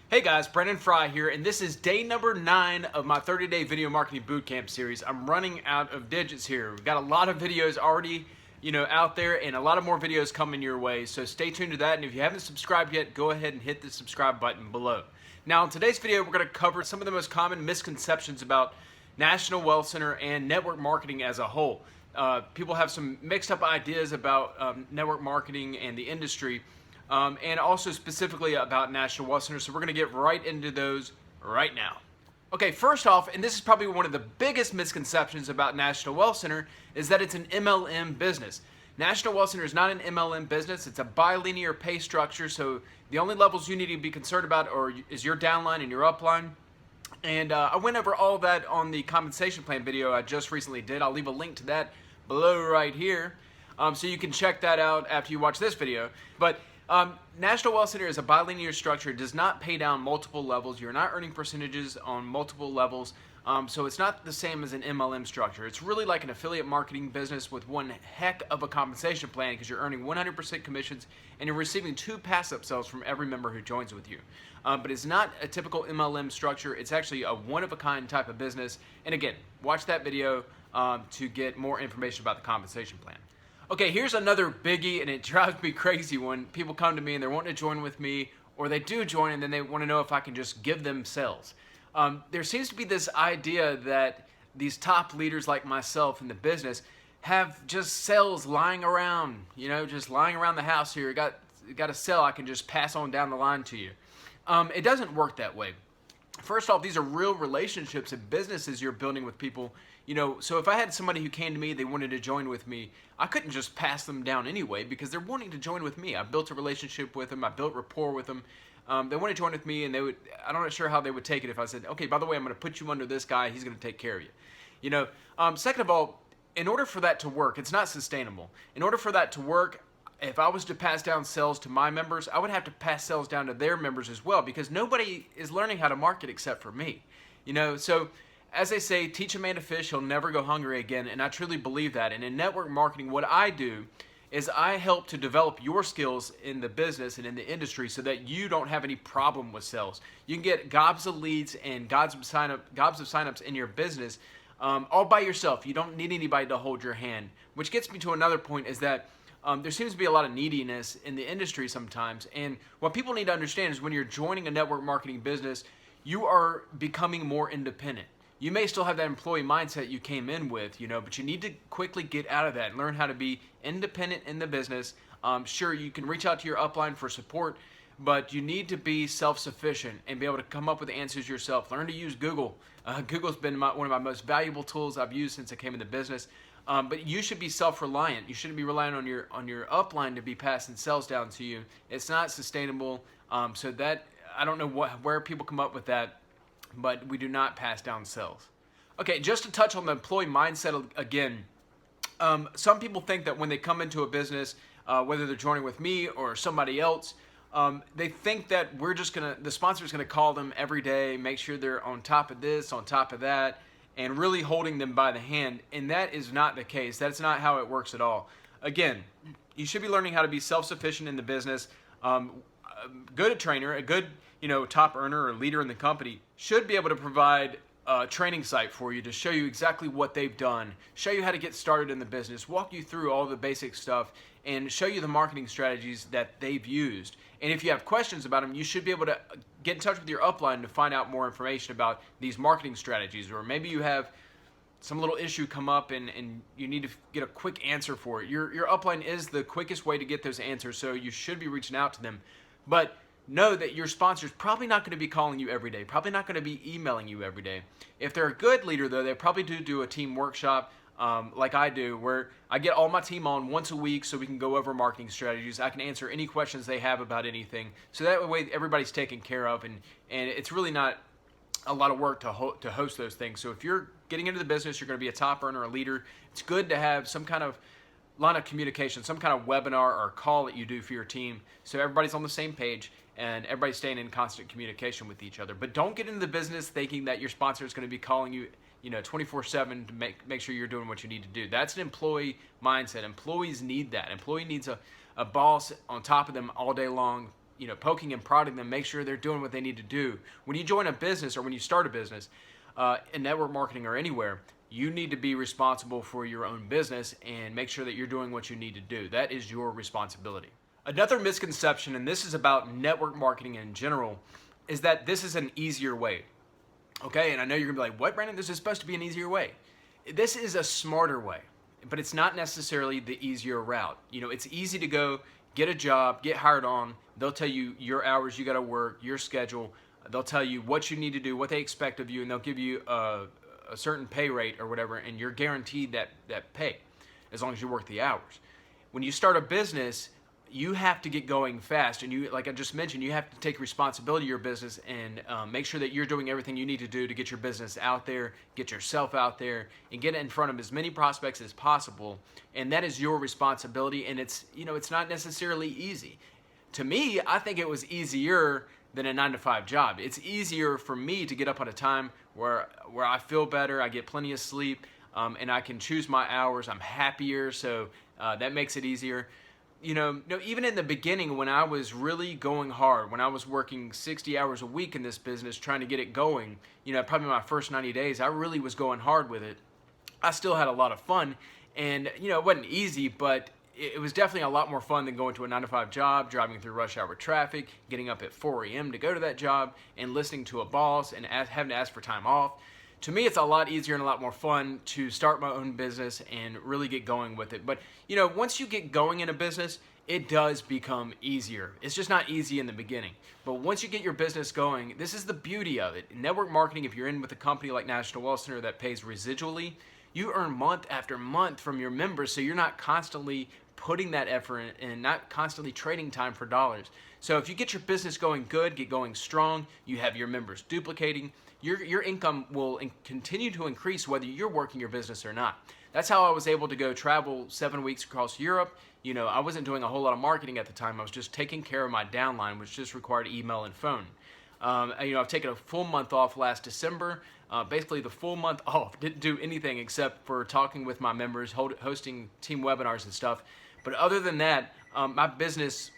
Hey guys, Frye here, and this is day number 9 of my 30-day video marketing bootcamp series. I'm running out of digits here. We've got a lot of videos already, out there, and a lot of more videos coming your way. So stay tuned to that, and if you haven't subscribed yet, go ahead and hit the subscribe button below. Now, in today's video, we're going to cover some of the most common misconceptions about National Wealth Center and network marketing as a whole. People have some mixed up ideas about network marketing and the industry. And also specifically about National Wealth Center. So we're going to get right into those right now. Okay, first off, and this is probably one of the biggest misconceptions about National Wealth Center, is that it's an MLM business. National Wealth Center is not an MLM business. It's a bilinear pay structure. So the only levels you need to be concerned about is your downline and your upline. And I went over all that on the compensation plan video I just recently did. I'll leave a link to that below right here. So you can check that out after you watch this video. But National Wealth Center is a bilinear structure. It does not pay down multiple levels. You're not earning percentages on multiple levels. So it's not the same as an MLM structure. It's really like an affiliate marketing business with one heck of a compensation plan because you're earning 100% commissions and you're receiving 2 pass upsells from every member who joins with you. But it's not a typical MLM structure. It's actually a one-of-a-kind type of business. And again, watch that video to get more information about the compensation plan. Okay, here's another biggie, and it drives me crazy when people come to me and they're wanting to join with me, or they do join and then they want to know if I can just give them sales. There seems to be this idea that these top leaders like myself in the business have just sales lying around, just lying around the house here. You got a sell I can just pass on down the line to you. It doesn't work that way. First off, these are real relationships and businesses you're building with people. So if I had somebody who came to me, they wanted to join with me, I couldn't just pass them down anyway because they're wanting to join with me. I built a relationship with them. I built rapport with them. They want to join with me, and I'm not sure how they would take it if I said, okay, by the way, I'm going to put you under this guy. He's going to take care of you. Second of all, in order for that to work, it's not sustainable. In order for that to work, if I was to pass down sales to my members, I would have to pass sales down to their members as well because nobody is learning how to market except for me. So as they say, teach a man to fish, he'll never go hungry again, and I truly believe that. And in network marketing, what I do is I help to develop your skills in the business and in the industry so that you don't have any problem with sales. You can get gobs of leads and gobs of signups in your business all by yourself. You don't need anybody to hold your hand, which gets me to another point is that there seems to be a lot of neediness in the industry sometimes. And what people need to understand is when you're joining a network marketing business, you are becoming more independent. You may still have that employee mindset you came in with, but you need to quickly get out of that and learn how to be independent in the business. Sure, you can reach out to your upline for support, but you need to be self-sufficient and be able to come up with the answers yourself. Learn to use Google. Google's been one of my most valuable tools I've used since I came into business. But you should be self-reliant. You shouldn't be relying on your upline to be passing sales down to you. It's not sustainable. So that I don't know where people come up with that, but we do not pass down sales. Okay, just to touch on the employee mindset again. Some people think that when they come into a business, whether they're joining with me or somebody else, they think that the sponsor's gonna call them every day, make sure they're on top of this, on top of that, and really holding them by the hand. And that is not the case. That's not how it works at all. Again, you should be learning how to be self-sufficient in the business. A good trainer, a good top earner or leader in the company should be able to provide a training site for you to show you exactly what they've done, show you how to get started in the business, walk you through all the basic stuff, and show you the marketing strategies that they've used. And if you have questions about them, you should be able to get in touch with your upline to find out more information about these marketing strategies. Or maybe you have some little issue come up and you need to get a quick answer for it. Your upline is the quickest way to get those answers, so you should be reaching out to them. But know that your sponsor's probably not going to be calling you every day, probably not going to be emailing you every day. If they're a good leader, though, they probably do a team workshop like I do, where I get all my team on once a week so we can go over marketing strategies. I can answer any questions they have about anything. So that way everybody's taken care of, and it's really not a lot of work to host those things. So if you're getting into the business, you're going to be a top earner, a leader, it's good to have some kind of line of communication, some kind of webinar or call that you do for your team so everybody's on the same page and everybody's staying in constant communication with each other. But don't get into the business thinking that your sponsor is going to be calling you 24/7 to make sure you're doing what you need to do. That's an employee mindset. Employees need that. Employee needs a boss on top of them all day long, poking and prodding them, make sure they're doing what they need to do. When you join a business or when you start a business, in network marketing or anywhere, you need to be responsible for your own business and make sure that you're doing what you need to do. That is your responsibility. Another misconception, and this is about network marketing in general, is that this is an easier way. Okay, and I know you're gonna be like, what, Brandon? This is supposed to be an easier way. This is a smarter way, but it's not necessarily the easier route. It's easy to go get a job, get hired on. They'll tell you your hours you gotta work, your schedule. They'll tell you what you need to do, what they expect of you, and they'll give you a certain pay rate or whatever, and you're guaranteed that pay as long as you work the hours. When you start a business, you have to get going fast, and like I just mentioned, you have to take responsibility of your business and make sure that you're doing everything you need to do to get your business out there, get yourself out there, and get it in front of as many prospects as possible. And that is your responsibility, and it's not necessarily easy. To me, I think it was easier than a 9-to-5 job. It's easier for me to get up at a time where I feel better, I get plenty of sleep, and I can choose my hours. I'm happier, so that makes it easier. Even in the beginning, when I was really going hard, when I was working 60 hours a week in this business, trying to get it going, probably my first 90 days, I really was going hard with it. I still had a lot of fun, and it wasn't easy, but it was definitely a lot more fun than going to a 9-to-5 job, driving through rush hour traffic, getting up at 4 a.m. to go to that job, and listening to a boss and having to ask for time off. To me, it's a lot easier and a lot more fun to start my own business and really get going with it. But, once you get going in a business, it does become easier. It's just not easy in the beginning. But once you get your business going, this is the beauty of it. Network marketing, if you're in with a company like National Wealth Center that pays residually, you earn month after month from your members, so you're not constantly putting that effort in and not constantly trading time for dollars. So if you get your business going good, get going strong, you have your members duplicating, your income will continue to increase whether you're working your business or not. That's how I was able to go travel 7 weeks across Europe. I wasn't doing a whole lot of marketing at the time. I was just taking care of my downline, which just required email and phone. I've taken a full month off last December. Basically the full month off. Didn't do anything except for talking with my members, hosting team webinars and stuff. But other than that, my business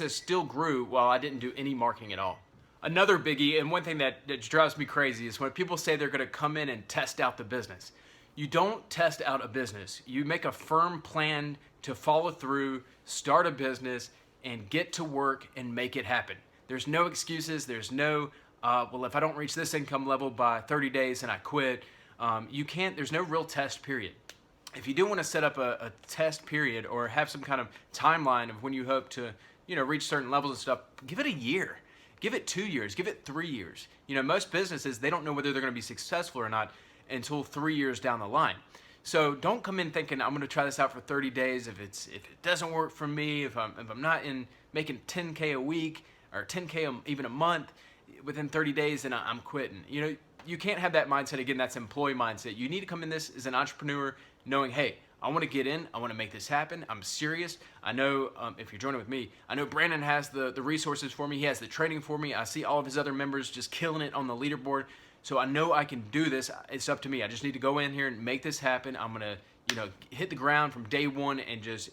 still grew while I didn't do any marketing at all. Another biggie, and one thing that drives me crazy, is when people say they're going to come in and test out the business. You don't test out a business. You make a firm plan to follow through, start a business, and get to work and make it happen. There's no excuses. There's no, if I don't reach this income level by 30 days and I quit, there's no real test period. If you do want to set up a test period or have some kind of timeline of when you hope to, reach certain levels and stuff, give it a year. Give it 2 years, give it 3 years. Most businesses, they don't know whether they're going to be successful or not until 3 years down the line. So don't come in thinking I'm going to try this out for 30 days. If it doesn't work for me, if I'm not making 10K a week or 10K even a month within 30 days, then I'm quitting. You can't have that mindset. Again, that's employee mindset. You need to come in this as an entrepreneur knowing, hey, I want to get in. I want to make this happen. I'm serious. I know if you're joining with me, I know Brandon has the resources for me. He has the training for me. I see all of his other members just killing it on the leaderboard. So I know I can do this. It's up to me. I just need to go in here and make this happen. I'm going to, hit the ground from day one and just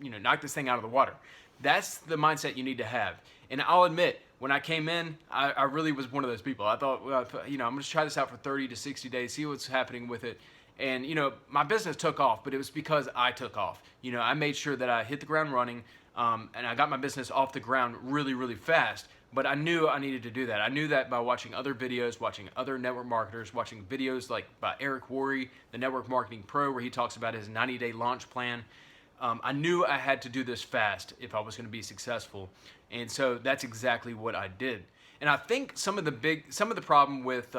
knock this thing out of the water. That's the mindset you need to have. And I'll admit, when I came in, I really was one of those people. I thought, well, I'm going to try this out for 30 to 60 days, see what's happening with it. And, my business took off, but it was because I took off. I made sure that I hit the ground running, and I got my business off the ground really, really fast. But I knew I needed to do that. I knew that by watching other videos, watching other network marketers, watching videos like by Eric Worre, the Network Marketing Pro, where he talks about his 90-day launch plan. I knew I had to do this fast if I was going to be successful. And so that's exactly what I did. And I think some of the problem with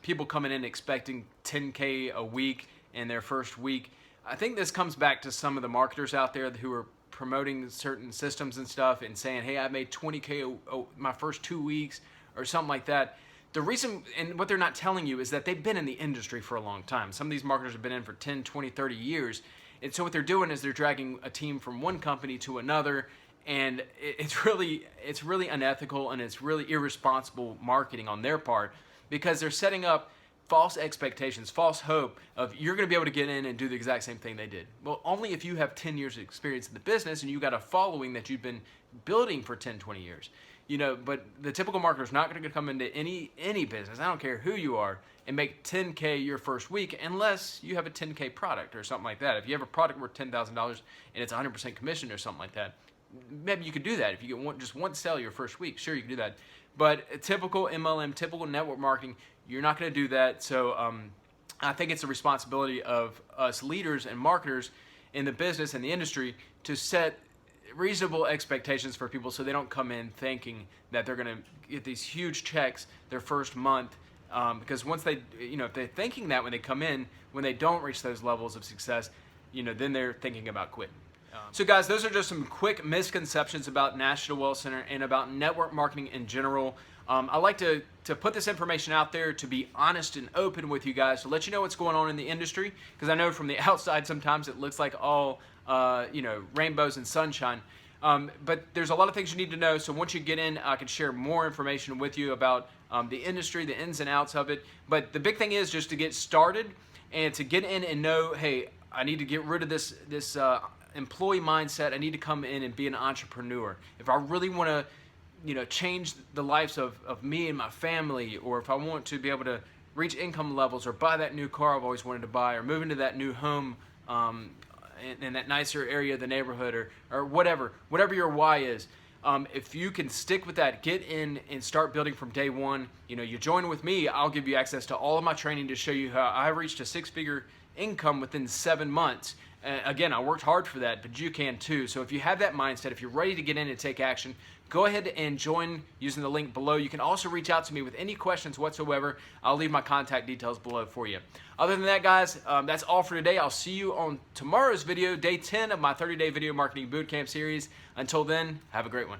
people coming in expecting 10K a week in their first week, I think this comes back to some of the marketers out there who are promoting certain systems and stuff and saying, hey, I made 20K my first 2 weeks or something like that. The reason, and what they're not telling you, is that they've been in the industry for a long time. Some of these marketers have been in for 10, 20, 30 years. And so what they're doing is they're dragging a team from one company to another, and it's really unethical, and it's really irresponsible marketing on their part, because they're setting up false expectations, false hope of you're going to be able to get in and do the exact same thing they did. Well, only if you have 10 years of experience in the business and you got a following that you've been building for 10, 20 years. But the typical marketer is not going to come into any business, I don't care who you are, and make 10K your first week unless you have a 10K product or something like that. If you have a product worth $10,000 and it's 100% commission or something like that, maybe you could do that. If you get just one sale your first week, sure, you can do that. But typical MLM, typical network marketing, you're not going to do that. So I think it's a responsibility of us leaders and marketers in the business and the industry to set reasonable expectations for people so they don't come in thinking that they're going to get these huge checks their first month. Because once they, if they're thinking that when they come in, when they don't reach those levels of success, then they're thinking about quitting. So guys, those are just some quick misconceptions about National Wealth Center and about network marketing in general. I like to put this information out there to be honest and open with you guys, to let you know what's going on in the industry, because I know from the outside sometimes it looks like all rainbows and sunshine. But there's a lot of things you need to know, so once you get in, I can share more information with you about the industry, the ins and outs of it. But the big thing is just to get started and to get in and know, hey, I need to get rid of this employee mindset. I need to come in and be an entrepreneur. If I really want to change the lives of me and my family, or if I want to be able to reach income levels or buy that new car I've always wanted to buy, or move into that new home in that nicer area of the neighborhood, or whatever your why is. If you can stick with that, get in and start building from day one. You join with me, I'll give you access to all of my training to show you how I reached a 6-figure income within 7 months. Again, I worked hard for that, but you can too. So if you have that mindset, if you're ready to get in and take action, go ahead and join using the link below. You can also reach out to me with any questions whatsoever. I'll leave my contact details below for you. Other than that, guys, that's all for today. I'll see you on tomorrow's video, day 10 of my 30-day video marketing bootcamp series. Until then, have a great one.